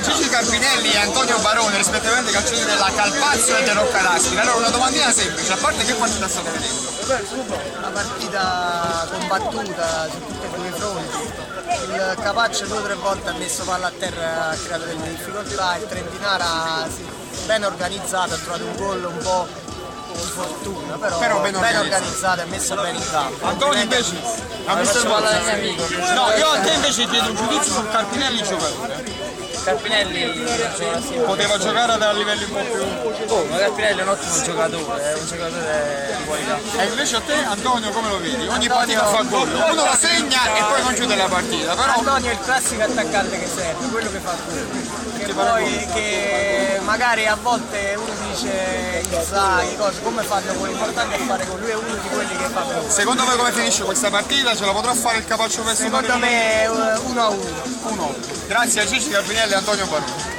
Gigi Carpinelli e Antonio Barone, rispettivamente calciatori della Calpazzo e del Roccaraspina. Allora una domandina semplice, a parte che partita state vedendo? Una partita combattuta su tutti e due i fronti. Il Capaccio 2 o 3 volte ha messo palla a terra, ha creato delle difficoltà, il Trentinara ben organizzato, ha trovato un gol un po' di fortuna, però ben organizzato e messo bene in campo. Antonio invece ha messo palla del mio amico. No, io a te invece chiedo un giudizio su Carpinelli giocatore. Carpinelli Poteva giocare a livelli un po' più. ma Carpinelli è un ottimo giocatore, è un giocatore di qualità. E invece a te Antonio come lo vedi? Ogni partita fa gol, uno la segna e poi non chiude la partita, però. Antonio è il classico attaccante che serve, quello che fa gol. Che magari a volte uno dice che cose, come fanno gol, l'importante è fare con lui, è uno di quelli che fa gol. Secondo voi come finisce questa partita? Ce la potrà fare il Capaccio Pesto? Secondo me 1-1. Grazie a Gigi Carpinelli e Antonio Barone.